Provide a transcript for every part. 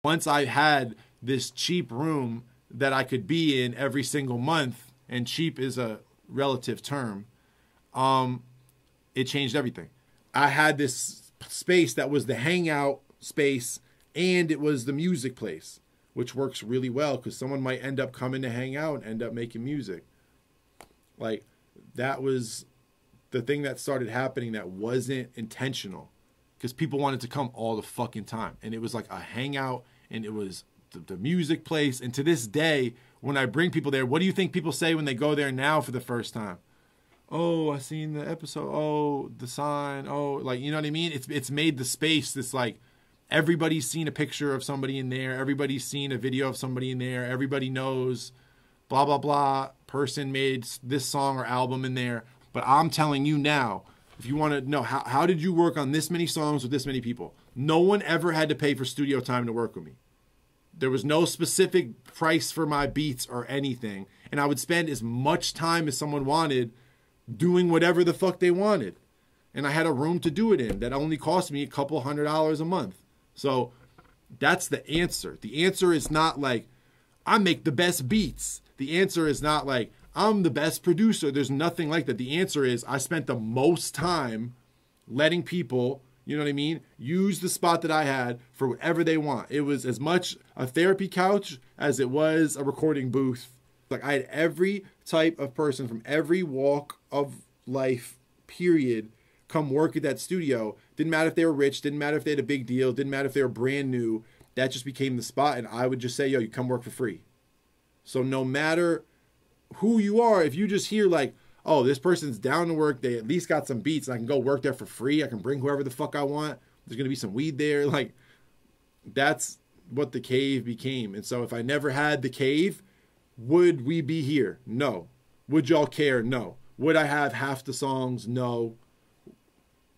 Once I had this cheap room that I could be in every single month, and cheap is a relative term, it changed everything. I had this space that was the hangout space, and it was the music place, which works really well because someone might end up coming to hang out and end up making music. Like, that was the thing that started happening that wasn't intentional, because people wanted to come all the fucking time. And it was like a hangout, and it was the music place. And to this day, when I bring people there, what do you think people say when they go there now for the first time? Oh, I seen the episode. Oh, the sign. Oh, like, you know what I mean? It's made the space this, like, everybody's seen a picture of somebody in there. Everybody's seen a video of somebody in there. Everybody knows blah, blah, blah. Person made this song or album in there. But I'm telling you now, if you want to know, how did you work on this many songs with this many people? No one ever had to pay for studio time to work with me. There was no specific price for my beats or anything. And I would spend as much time as someone wanted doing whatever the fuck they wanted. And I had a room to do it in that only cost me a couple $100 a month. So that's the answer. The answer is not like, I make the best beats. The answer is not like, I'm the best producer. There's nothing like that. The answer is, I spent the most time letting people, you know what I mean, use the spot that I had for whatever they want. It was as much a therapy couch as it was a recording booth. Like, I had every type of person from every walk of life, period, come work at that studio. Didn't matter if they were rich, didn't matter if they had a big deal, didn't matter if they were brand new. That just became the spot, and I would just say, yo, you come work for free. So no matter who you are, if you just hear like, oh, this person's down to work, they at least got some beats, and I can go work there for free, I can bring whoever the fuck I want, there's gonna be some weed there, like, that's what the cave became. And so if I never had the cave, would we be here? No. Would y'all care? No. Would I have half the songs? No.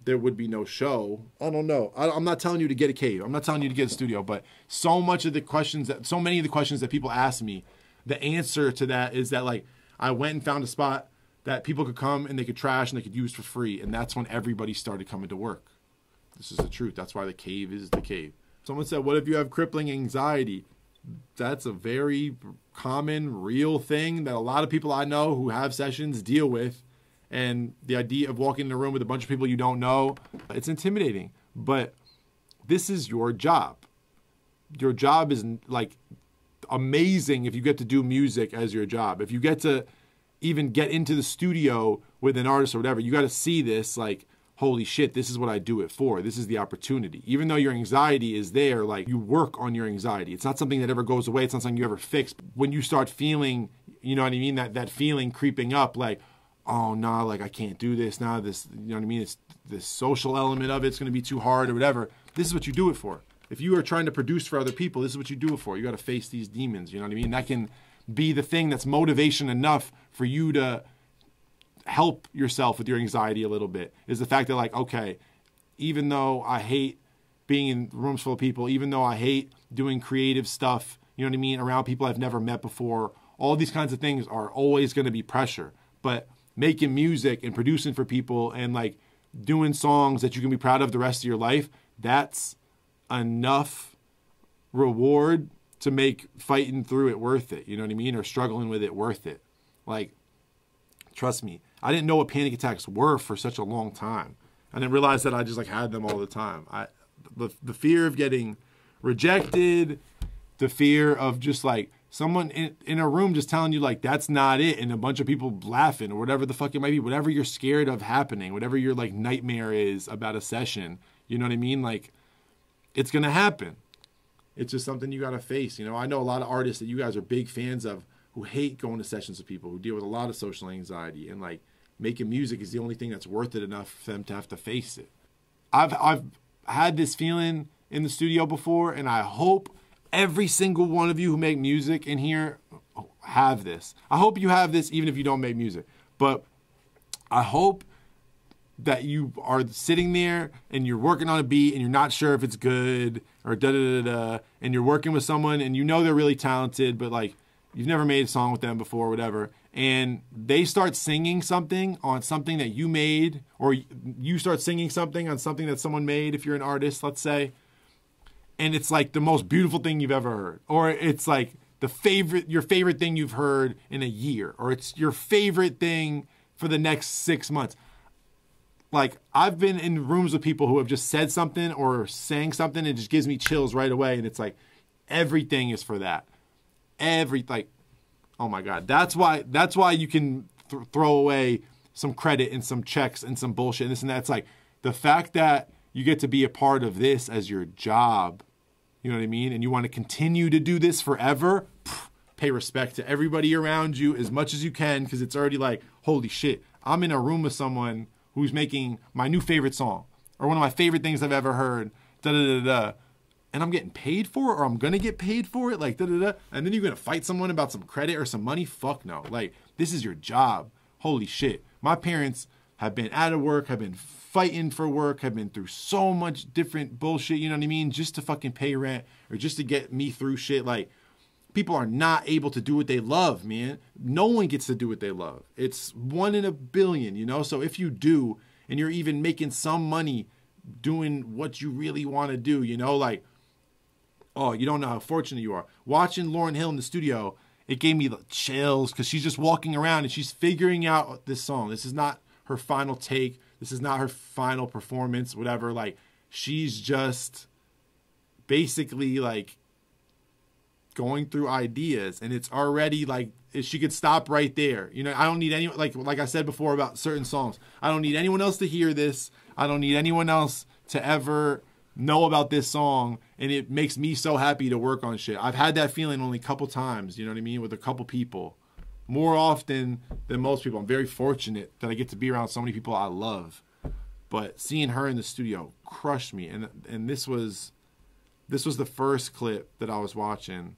There would be no show. I don't know. I'm not telling you to get a cave. I'm not telling you to get a studio, but so many of the questions that people ask me, the answer to that is that, like, I went and found a spot that people could come and they could trash and they could use for free. And that's when everybody started coming to work. This is the truth. That's why the cave is the cave. Someone said, what if you have crippling anxiety? That's a very common, real thing that a lot of people I know who have sessions deal with. And the idea of walking in a room with a bunch of people you don't know, it's intimidating. But this is your job. Your job is, like, amazing if you get to do music as your job. If you get to even get into the studio with an artist or whatever, you got to see this, like, holy shit, this is what I do it for. This is the opportunity. Even though your anxiety is there, like, you work on your anxiety. It's not something that ever goes away. It's not something you ever fix. When you start feeling, you know what I mean, that feeling creeping up, like, oh, no, like, I can't do this now. This, you know what I mean? It's this social element of it's going to be too hard or whatever. This is what you do it for. If you are trying to produce for other people, this is what you do it for. You got to face these demons, you know what I mean? That can be the thing that's motivation enough for you to help yourself with your anxiety a little bit, is the fact that, like, okay, even though I hate being in rooms full of people, even though I hate doing creative stuff, you know what I mean, around people I've never met before, all these kinds of things are always going to be pressure. But making music and producing for people and, like, doing songs that you can be proud of the rest of your life, that's enough reward to make fighting through it worth it, you know what I mean, or struggling with it worth it. Like, trust me, I didn't know what panic attacks were for such a long time. I didn't realize that I just, like, had them all the time. The fear of getting rejected, the fear of just, like, someone in a room just telling you, like, that's not it, and a bunch of people laughing, or whatever the fuck it might be, whatever you're scared of happening, whatever your, like, nightmare is about a session, you know what I mean? Like, it's going to happen. It's just something you got to face. You know, I know a lot of artists that you guys are big fans of who hate going to sessions with people, who deal with a lot of social anxiety, and, like, making music is the only thing that's worth it enough for them to have to face it. I've had this feeling in the studio before, and I hope every single one of you who make music in here have this. I hope you have this even if you don't make music. But I hope that you are sitting there and you're working on a beat and you're not sure if it's good or da-da-da-da, and you're working with someone and you know they're really talented, but, like, you've never made a song with them before or whatever, and they start singing something on something that you made, or you start singing something on something that someone made if you're an artist, let's say, and it's like the most beautiful thing you've ever heard, or it's like your favorite thing you've heard in a year, or it's your favorite thing for the next 6 months. Like, I've been in rooms with people who have just said something or sang something, and it just gives me chills right away. And it's like, everything is for that. Oh my God. That's why you can throw away some credit and some checks and some bullshit and this and that. It's like the fact that you get to be a part of this as your job, you know what I mean? And you want to continue to do this forever, pay respect to everybody around you as much as you can, because it's already like, holy shit, I'm in a room with someone who's making my new favorite song or one of my favorite things I've ever heard, da-da-da-da, and I'm getting paid for it, or I'm going to get paid for it, like da-da-da, and then you're going to fight someone about some credit or some money? Fuck no. Like, this is your job. Holy shit. My parents have been out of work, have been fighting for work, have been through so much different bullshit, you know what I mean? Just to fucking pay rent or just to get me through shit. Like, people are not able to do what they love, man. No one gets to do what they love. It's 1 in a billion, you know? So if you do, and you're even making some money doing what you really want to do, you know, like, oh, you don't know how fortunate you are. Watching Lauryn Hill in the studio, it gave me the chills, because she's just walking around and she's figuring out this song. This is not her final take. This is not her final performance, whatever. Like, she's just basically like going through ideas, and it's already like, she could stop right there. You know, I don't need anyone, like I said before about certain songs, I don't need anyone else to hear this. I don't need anyone else to ever know about this song, and it makes me so happy to work on shit. I've had that feeling only a couple times, you know what I mean, with a couple people. More often than most people. I'm very fortunate that I get to be around so many people I love. But seeing her in the studio crushed me, and this was the first clip that I was watching.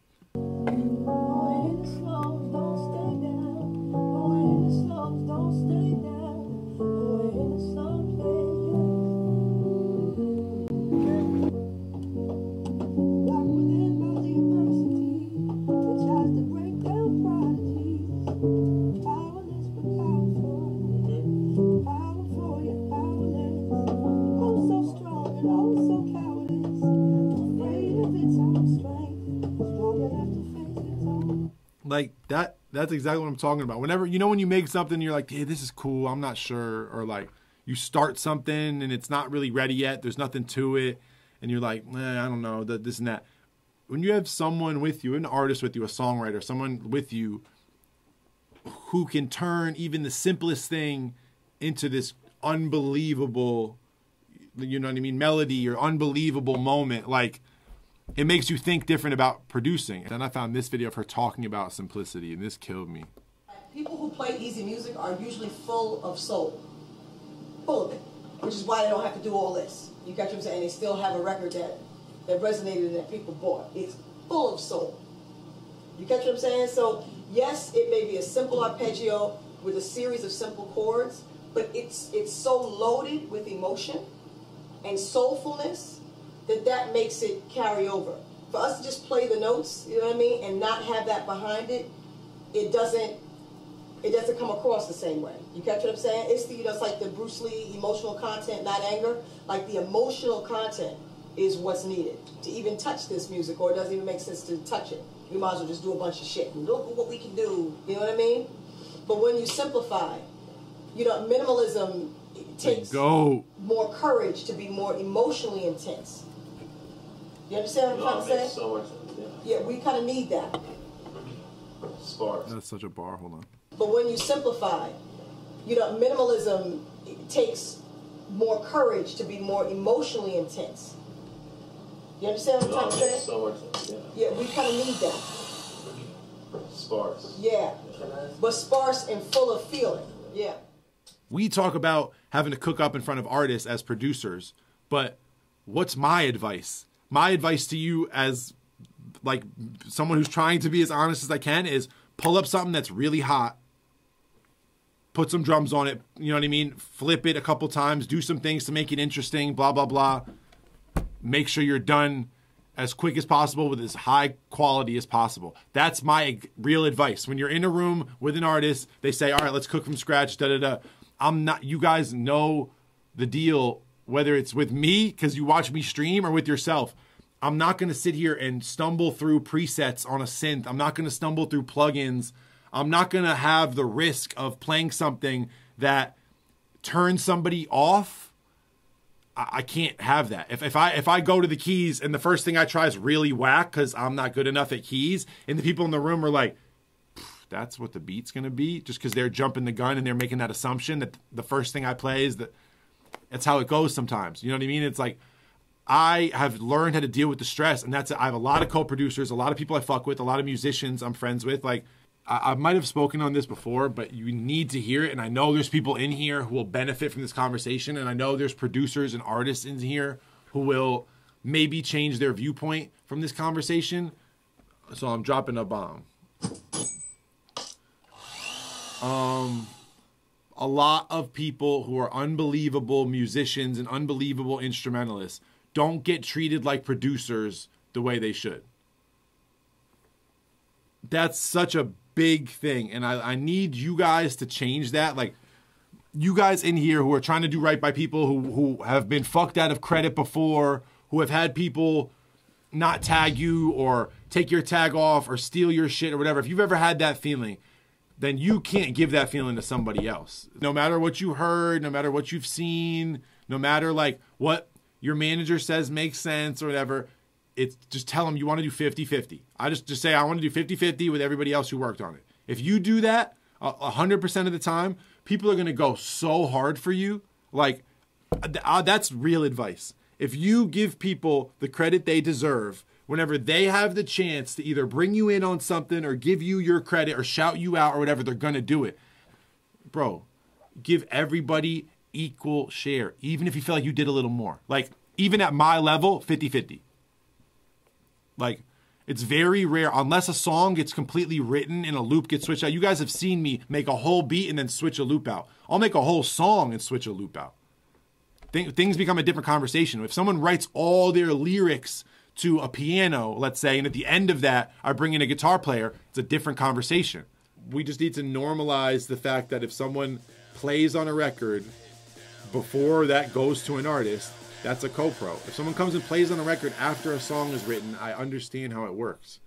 Like, that's exactly what I'm talking about. Whenever, you know, when you make something, you're like, hey, this is cool, I'm not sure. Or like, you start something and it's not really ready yet, there's nothing to it, and you're like, I don't know, this and that. When you have someone with you, an artist with you, a songwriter, someone with you who can turn even the simplest thing into this unbelievable, you know what I mean, melody or unbelievable moment, like, it makes you think different about producing. And then I found this video of her talking about simplicity, and this killed me. People who play easy music are usually full of soul. Full of it. Which is why they don't have to do all this. You catch what I'm saying? They still have a record that resonated and that people bought. It's full of soul. You catch what I'm saying? So, yes, it may be a simple arpeggio with a series of simple chords, but it's so loaded with emotion and soulfulness that makes it carry over. For us to just play the notes, you know what I mean, and not have that behind it, it doesn't come across the same way. You catch what I'm saying? It's the, you know, it's like the Bruce Lee emotional content, not anger. Like, the emotional content is what's needed to even touch this music, or it doesn't even make sense to touch it. We might as well just do a bunch of shit and look at what we can do. You know what I mean? But when you simplify, you know, minimalism takes more courage to be more emotionally intense. You understand what I'm trying to say? So much sense, yeah. Yeah, we kind of need that. Sparse. That's such a bar, hold on. But when you simplify, you know, minimalism takes more courage to be more emotionally intense. You understand what I'm trying to say? So much sense, yeah. Yeah, we kind of need that. Sparse. Yeah, but sparse and full of feeling, yeah. We talk about having to cook up in front of artists as producers, but what's my advice? My advice to you as like someone who's trying to be as honest as I can is pull up something that's really hot, put some drums on it, you know what I mean? Flip it a couple times, do some things to make it interesting, blah, blah, blah. Make sure you're done as quick as possible with as high quality as possible. That's my real advice. When you're in a room with an artist, they say, all right, let's cook from scratch, da-da-da. You guys know the deal, whether it's with me, because you watch me stream, or with yourself. I'm not going to sit here and stumble through presets on a synth. I'm not going to stumble through plugins. I'm not going to have the risk of playing something that turns somebody off. I can't have that. If I go to the keys and the first thing I try is really whack because I'm not good enough at keys, and the people in the room are like, that's what the beat's going to be, just because they're jumping the gun and they're making that assumption that the first thing I play is that. That's how it goes sometimes. You know what I mean? It's like, I have learned how to deal with the stress, and I have a lot of co-producers, a lot of people I fuck with, a lot of musicians I'm friends with. Like, I might have spoken on this before, but you need to hear it. And I know there's people in here who will benefit from this conversation. And I know there's producers and artists in here who will maybe change their viewpoint from this conversation. So I'm dropping a bomb. A lot of people who are unbelievable musicians and unbelievable instrumentalists don't get treated like producers the way they should. That's such a big thing. And I need you guys to change that. Like, you guys in here who are trying to do right by people who have been fucked out of credit before, who have had people not tag you or take your tag off or steal your shit or whatever. If you've ever had that feeling, then you can't give that feeling to somebody else. No matter what you heard, no matter what you've seen, no matter like what your manager says makes sense or whatever, it's just tell them you want to do 50-50. I just say I want to do 50-50 with everybody else who worked on it. If you do that 100% of the time, people are going to go so hard for you. Like, that's real advice. If you give people the credit they deserve, whenever they have the chance to either bring you in on something or give you your credit or shout you out or whatever, they're going to do it. Bro, give everybody equal share, even if you feel like you did a little more. Like, even at my level, 50-50. Like, it's very rare, unless a song gets completely written and a loop gets switched out. You guys have seen me make a whole beat and then switch a loop out. I'll make a whole song and switch a loop out. Things become a different conversation. If someone writes all their lyrics to a piano, let's say, and at the end of that, I bring in a guitar player, it's a different conversation. We just need to normalize the fact that if someone plays on a record before that goes to an artist, that's a co-pro. If someone comes and plays on a record after a song is written, I understand how it works.